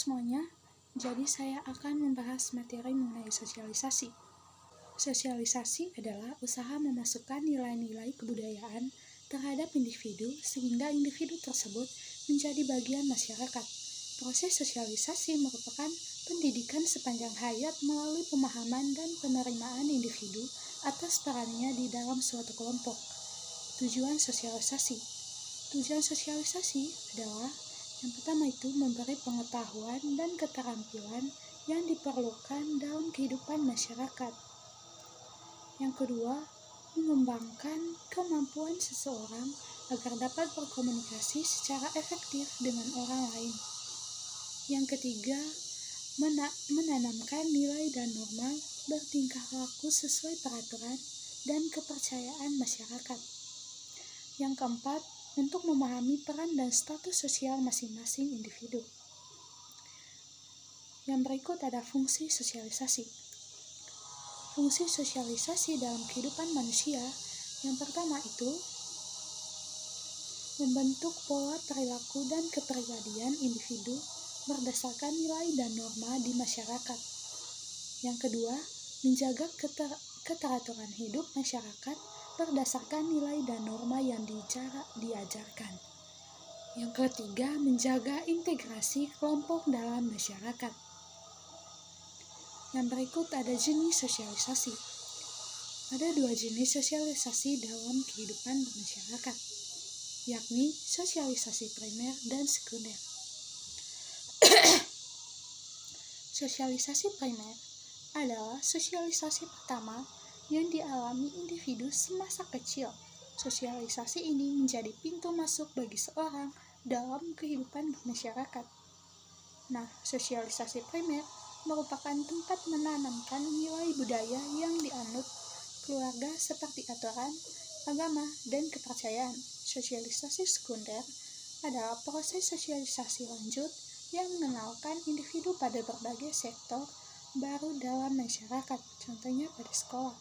semuanya, jadi saya akan membahas materi mengenai sosialisasi. Sosialisasi adalah usaha memasukkan nilai-nilai kebudayaan terhadap individu sehingga individu tersebut menjadi bagian masyarakat. Proses sosialisasi merupakan pendidikan sepanjang hayat melalui pemahaman dan penerimaan individu atas perannya di dalam suatu kelompok. Tujuan sosialisasi adalah yang pertama itu memberi pengetahuan dan keterampilan yang diperlukan dalam kehidupan masyarakat. Yang kedua, mengembangkan kemampuan seseorang agar dapat berkomunikasi secara efektif dengan orang lain. Yang ketiga, menanamkan nilai dan norma bertingkah laku sesuai peraturan dan kepercayaan masyarakat. Yang keempat, untuk memahami peran dan status sosial masing-masing individu. Yang berikut ada fungsi sosialisasi. Fungsi sosialisasi dalam kehidupan manusia yang pertama itu membentuk pola perilaku dan kepribadian individu berdasarkan nilai dan norma di masyarakat. Yang kedua, menjaga keteraturan hidup masyarakat berdasarkan nilai dan norma yang diajarkan. Yang ketiga, menjaga integrasi kelompok dalam masyarakat. Yang berikut ada jenis sosialisasi. Ada 2 jenis sosialisasi dalam kehidupan bermasyarakat, yakni sosialisasi primer dan sekunder. Sosialisasi primer adalah sosialisasi pertama yang dialami individu semasa kecil. Sosialisasi ini menjadi pintu masuk bagi seorang dalam kehidupan masyarakat. Nah, sosialisasi primer merupakan tempat menanamkan nilai budaya yang dianut keluarga seperti aturan, agama, dan kepercayaan. Sosialisasi sekunder adalah proses sosialisasi lanjut yang mengenalkan individu pada berbagai sektor baru dalam masyarakat, contohnya pada sekolah.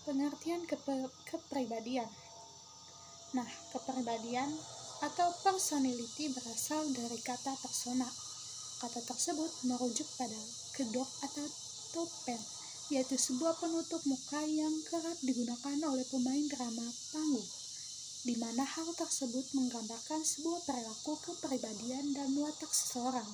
Pengertian kepribadian. Nah, kepribadian atau personality berasal dari kata persona. Kata tersebut merujuk pada kedok atau topeng, yaitu sebuah penutup muka yang kerap digunakan oleh pemain drama panggung, di mana hal tersebut menggambarkan sebuah perilaku kepribadian dan watak seseorang.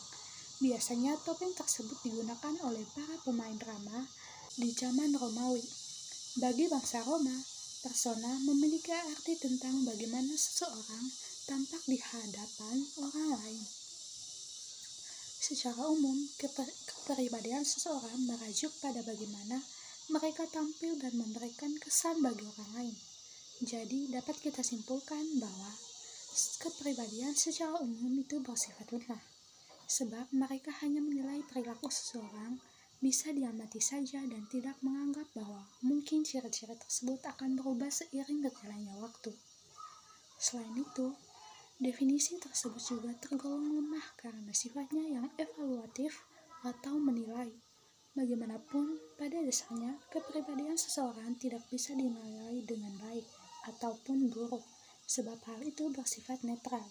Biasanya topeng tersebut digunakan oleh para pemain drama di zaman Romawi. Bagi bangsa Roma, persona memiliki arti tentang bagaimana seseorang tampak di hadapan orang lain. Secara umum, kepribadian seseorang merujuk pada bagaimana mereka tampil dan memberikan kesan bagi orang lain. Jadi, dapat kita simpulkan bahwa kepribadian secara umum itu bersifat lemah, sebab mereka hanya menilai perilaku seseorang, bisa diamati saja dan tidak menganggap bahwa mungkin ciri-ciri tersebut akan berubah seiring berjalannya waktu. Selain itu, definisi tersebut juga tergolong lemah karena sifatnya yang evaluatif atau menilai. Bagaimanapun, pada dasarnya, kepribadian seseorang tidak bisa dinilai dengan baik ataupun buruk, sebab hal itu bersifat netral.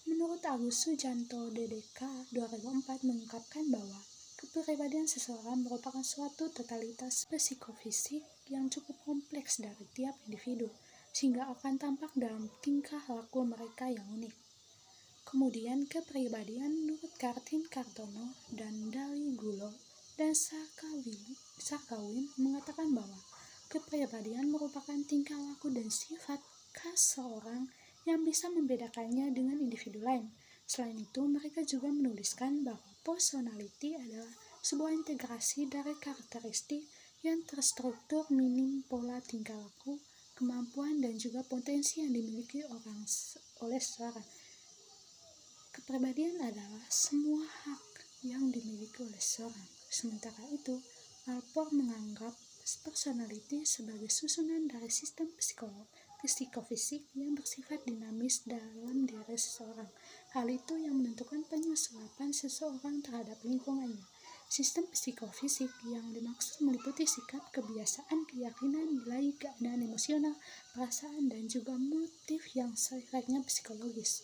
Menurut Agus Sujanto, DDK 2004 mengungkapkan bahwa kepribadian seseorang merupakan suatu totalitas psikofisik yang cukup kompleks dari tiap individu, sehingga akan tampak dalam tingkah laku mereka yang unik. Kemudian kepribadian menurut Kartin Kartono dan Dali Gulo dan Sarkawin mengatakan bahwa kepribadian merupakan tingkah laku dan sifat khas seorang yang bisa membedakannya dengan individu lain. Selain itu, mereka juga menuliskan bahwa personality adalah sebuah integrasi dari karakteristik yang terstruktur minim pola tingkah laku, kemampuan, dan juga potensi yang dimiliki oleh seseorang. Kepribadian adalah semua hak yang dimiliki oleh seseorang. Sementara itu, Alport menganggap personality sebagai susunan dari sistem psikofisik yang bersifat dinamis dalam diri seseorang. Hal itu yang menentukan penyesuaian seseorang terhadap lingkungannya. Sistem psikofisik yang dimaksud meliputi sikap, kebiasaan, keyakinan, nilai, keadaan emosional, perasaan, dan juga motif yang sifatnya psikologis.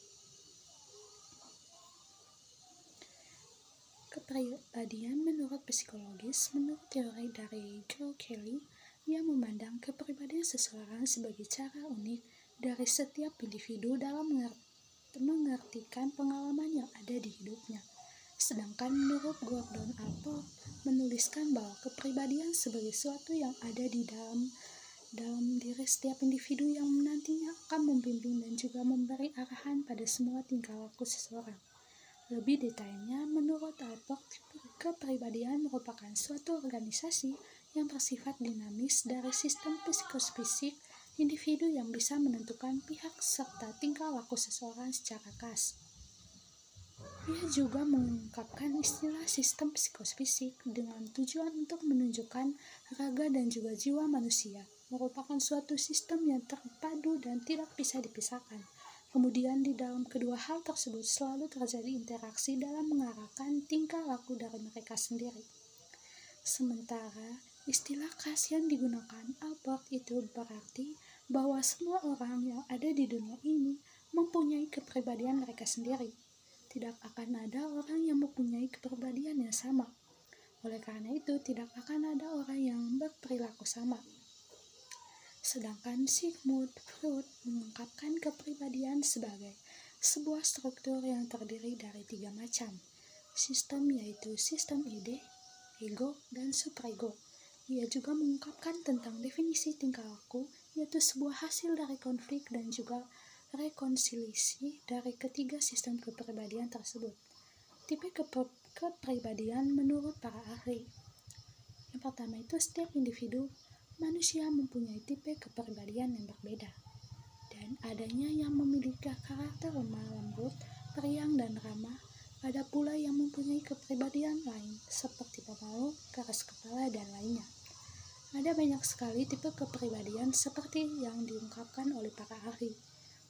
kepribadian menurut psikologis. Menurut teori dari Gregory Kelly, ia memandang kepribadian seseorang sebagai cara unik dari setiap individu dalam mengertikan pengalaman yang ada di hidupnya. Sedangkan menurut Gordon Allport menuliskan bahwa kepribadian sebagai sesuatu yang ada di dalam diri setiap individu yang nantinya akan membimbing dan juga memberi arahan pada semua tingkah laku seseorang. Lebih detailnya, menurut Allport, kepribadian merupakan suatu organisasi yang bersifat dinamis dari sistem psikofisik individu yang bisa menentukan pihak serta tingkah laku seseorang secara khas. Ia juga mengungkapkan istilah sistem psikofisik dengan tujuan untuk menunjukkan raga dan juga jiwa manusia merupakan suatu sistem yang terpadu dan tidak bisa dipisahkan. Kemudian di dalam kedua hal tersebut selalu terjadi interaksi dalam mengarahkan tingkah laku dari mereka sendiri. Sementara istilah khas yang digunakan Allport itu berarti bahwa semua orang yang ada di dunia ini mempunyai kepribadian mereka sendiri. Tidak akan ada orang yang mempunyai kepribadian yang sama. Oleh karena itu, tidak akan ada orang yang berperilaku sama. Sedangkan Sigmund Freud mengungkapkan kepribadian sebagai sebuah struktur yang terdiri dari 3 macam sistem, yaitu sistem ide, ego, dan superego. Ia juga mengungkapkan tentang definisi tingkah laku, yaitu sebuah hasil dari konflik dan juga rekonsiliasi dari ketiga sistem kepribadian tersebut. Tipe kepribadian menurut para ahli. Yang pertama itu setiap individu manusia mempunyai tipe kepribadian yang berbeda, dan adanya yang memiliki karakter lemah lembut, periang, dan ramah. Ada pula yang mempunyai kepribadian lain seperti pemalu, keras kepala, dan lainnya. Ada banyak sekali tipe kepribadian seperti yang diungkapkan oleh para ahli,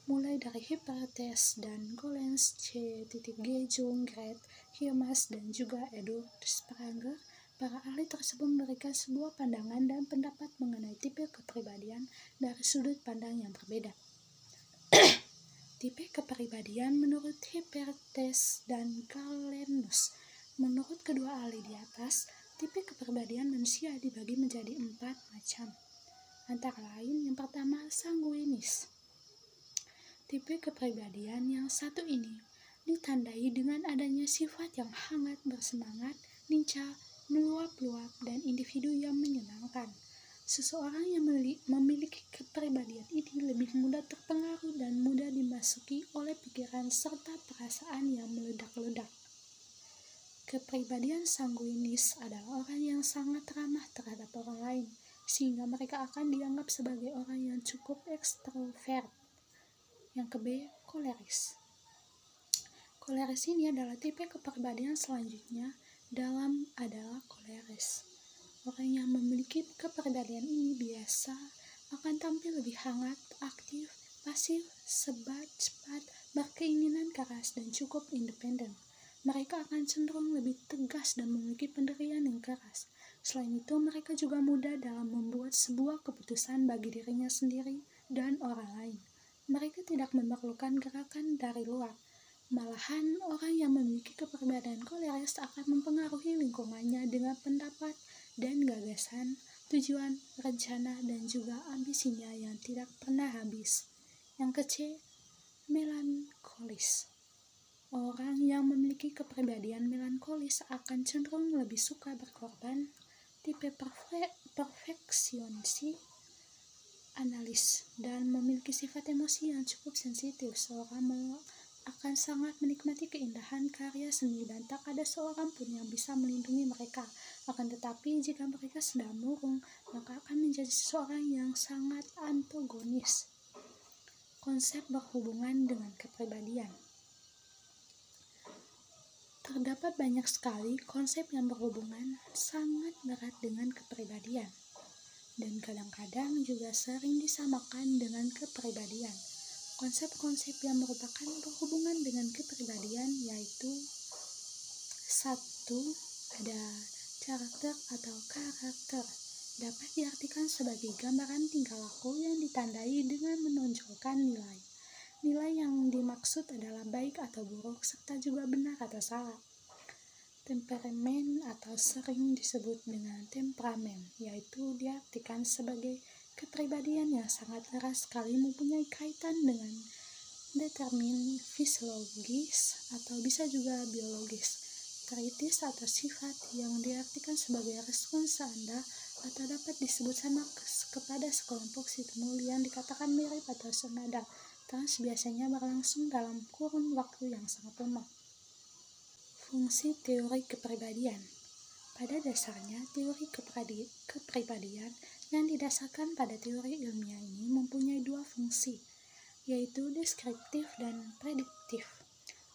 mulai dari Hippocrates dan Gollancz, C. G. Jung, Gret, Habermas, dan juga Edward Spranger. Para ahli tersebut memberikan sebuah pandangan dan pendapat mengenai tipe kepribadian dari sudut pandang yang berbeda. Tipe kepribadian menurut Hippocrates dan Gollancz. Menurut kedua ahli di atas, tipe kepribadian manusia dibagi menjadi 4 macam. Antara lain, yang pertama sanguinis. Tipe kepribadian yang satu ini ditandai dengan adanya sifat yang hangat, bersemangat, lincah, meluap-luap, dan individu yang menyenangkan. Seseorang yang memiliki kepribadian ini lebih mudah terpengaruh dan mudah dimasuki oleh pikiran serta perasaan yang meledak-ledak. Kepribadian sanguinis adalah orang yang sangat ramah terhadap orang lain, sehingga mereka akan dianggap sebagai orang yang cukup ekstrovert. Yang kedua, koleris. Koleris ini adalah tipe kepribadian selanjutnya adalah koleris. Orang yang memiliki kepribadian ini biasa akan tampil lebih hangat, aktif, pasif, sebat, cepat, berkeinginan keras, dan cukup independen. Mereka akan cenderung lebih tegas dan memiliki pendirian yang keras. Selain itu, mereka juga mudah dalam membuat sebuah keputusan bagi dirinya sendiri dan orang lain. Mereka tidak memerlukan gerakan dari luar. Malahan, orang yang memiliki kepribadian koleris akan mempengaruhi lingkungannya dengan pendapat dan gagasan, tujuan, rencana, dan juga ambisinya yang tidak pernah habis. Yang ketiga, melankolis. Orang yang memiliki kepribadian melankolis akan cenderung lebih suka berkorban. Tipe perfeksionis, analis, dan memiliki sifat emosi yang cukup sensitif. Seorang akan sangat menikmati keindahan karya seni dan tak ada seorang pun yang bisa melindungi mereka. Akan tetapi jika mereka sedang murung, maka akan menjadi seseorang yang sangat antagonis. Konsep berhubungan dengan kepribadian. Terdapat banyak sekali konsep yang berhubungan sangat erat dengan kepribadian, dan kadang-kadang juga sering disamakan dengan kepribadian. Konsep-konsep yang merupakan berhubungan dengan kepribadian yaitu 1. Ada karakter atau karakter. Dapat diartikan sebagai gambaran tingkah laku yang ditandai dengan menonjolkan nilai. Nilai yang dimaksud adalah baik atau buruk serta juga benar atau salah. Temperamen atau sering disebut dengan temperamen, yaitu diartikan sebagai kepribadian yang sangat keras sekali mempunyai kaitan dengan determin fisiologis atau bisa juga biologis. Kritis atau sifat yang diartikan sebagai respons Anda atau dapat disebut sama kepada sekelompok stimuli yang dikatakan mirip atau senada, terus biasanya berlangsung dalam kurun waktu yang sangat lama. Fungsi teori kepribadian. Pada dasarnya, teori kepribadian yang didasarkan pada teori ilmiah ini mempunyai dua fungsi, yaitu deskriptif dan prediktif.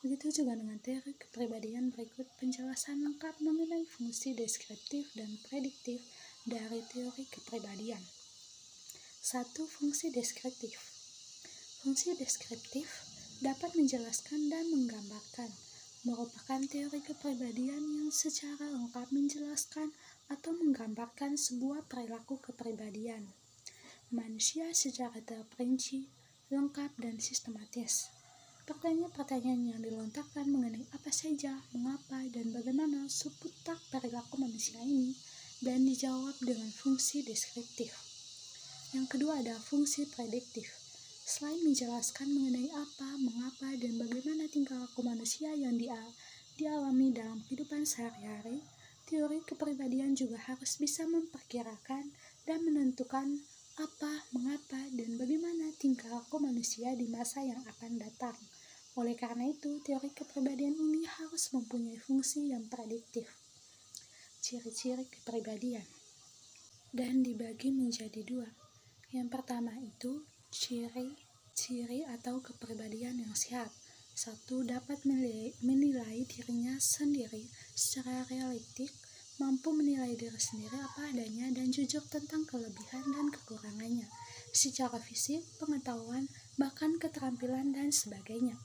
Begitu juga dengan teori kepribadian, berikut penjelasan lengkap mengenai fungsi deskriptif dan prediktif dari teori kepribadian. 1. Fungsi deskriptif. Fungsi deskriptif dapat menjelaskan dan menggambarkan, merupakan teori kepribadian yang secara lengkap menjelaskan atau menggambarkan sebuah perilaku kepribadian manusia secara terperinci, lengkap, dan sistematis. Pertanyaan-pertanyaan yang dilontarkan mengenai apa saja, mengapa, dan bagaimana seputar perilaku manusia ini dan dijawab dengan fungsi deskriptif. Yang kedua ada fungsi prediktif. Selain menjelaskan mengenai apa, mengapa, dan bagaimana tingkah laku manusia yang dialami dalam kehidupan sehari-hari, teori kepribadian juga harus bisa memperkirakan dan menentukan apa, mengapa, dan bagaimana tingkah laku manusia di masa yang akan datang. Oleh karena itu, teori kepribadian ini harus mempunyai fungsi yang prediktif. Ciri-ciri kepribadian dan dibagi menjadi dua. Yang pertama itu ciri atau kepribadian yang sehat. 1. Dapat menilai dirinya sendiri secara realistik, mampu menilai diri sendiri apa adanya dan jujur tentang kelebihan dan kekurangannya, secara fisik, pengetahuan, bahkan keterampilan dan sebagainya.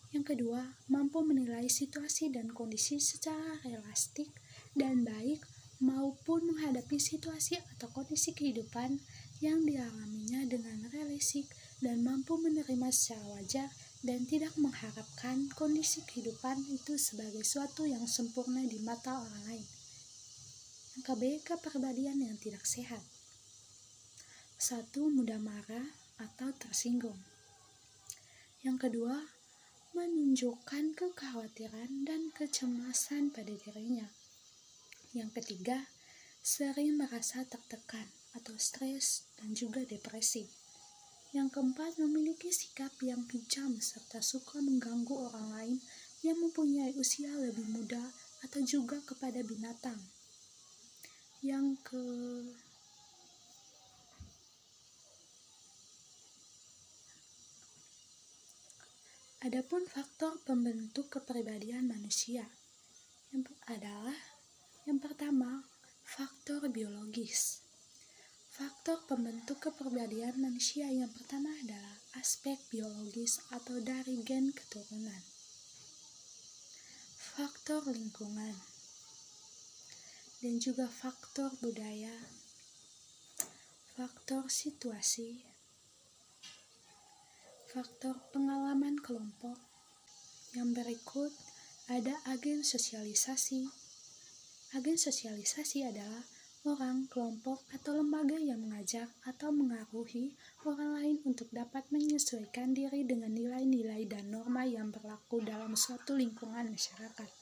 Yang kedua, mampu menilai situasi dan kondisi secara realistik dan baik, maupun menghadapi situasi atau kondisi kehidupan yang dialaminya dengan realistik dan mampu menerima secara wajar dan tidak mengharapkan kondisi kehidupan itu sebagai suatu yang sempurna di mata orang lain. Yang kepribadian yang tidak sehat. 1. Mudah marah atau tersinggung. Yang kedua, menunjukkan kekhawatiran dan kecemasan pada dirinya. Yang ketiga, sering merasa tertekan atau stres dan juga depresi. Yang keempat, memiliki sikap yang kejam serta suka mengganggu orang lain yang mempunyai usia lebih muda atau juga kepada binatang. Adapun faktor pembentuk kepribadian manusia yang pertama, faktor biologis. Faktor pembentuk kepribadian manusia yang pertama adalah aspek biologis atau dari gen keturunan. Faktor lingkungan dan juga faktor budaya, faktor situasi, faktor pengalaman kelompok. Yang berikut ada agen sosialisasi. Agen sosialisasi adalah orang, kelompok, atau lembaga yang mengajak atau mengaruhi orang lain untuk dapat menyesuaikan diri dengan nilai-nilai dan norma yang berlaku dalam suatu lingkungan masyarakat.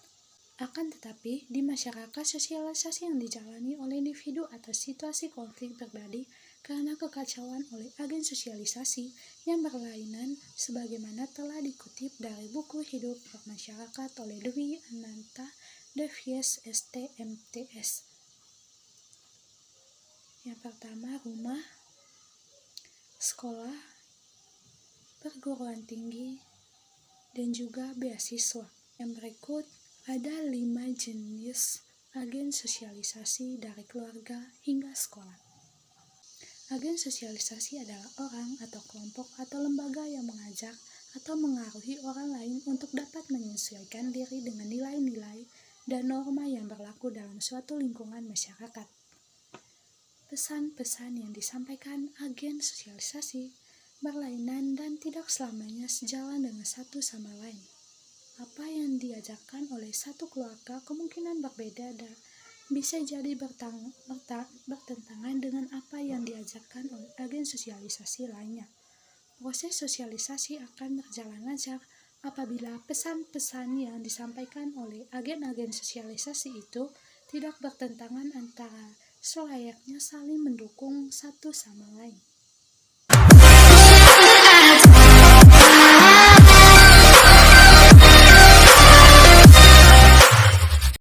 Akan tetapi, di masyarakat, sosialisasi yang dijalani oleh individu atau situasi konflik pribadi karena kekacauan oleh agen sosialisasi yang berlainan sebagaimana telah dikutip dari buku Hidup Bermasyarakat oleh Dwi Ananta De Vries STMTS. Yang pertama, rumah, sekolah, perguruan tinggi, dan juga beasiswa. Yang berikut ada 5 jenis agen sosialisasi dari keluarga hingga sekolah. Agen sosialisasi adalah orang atau kelompok atau lembaga yang mengajak atau mengaruhi orang lain untuk dapat menyesuaikan diri dengan nilai-nilai dan norma yang berlaku dalam suatu lingkungan masyarakat. Pesan-pesan yang disampaikan agen sosialisasi berlainan dan tidak selamanya sejalan dengan satu sama lain. Apa yang diajarkan oleh satu keluarga kemungkinan berbeda dan bisa jadi bertentangan dengan apa yang diajarkan oleh agen sosialisasi lainnya. Proses sosialisasi akan berjalan lancar apabila pesan-pesan yang disampaikan oleh agen-agen sosialisasi itu tidak bertentangan antara selayaknya saling mendukung satu sama lain.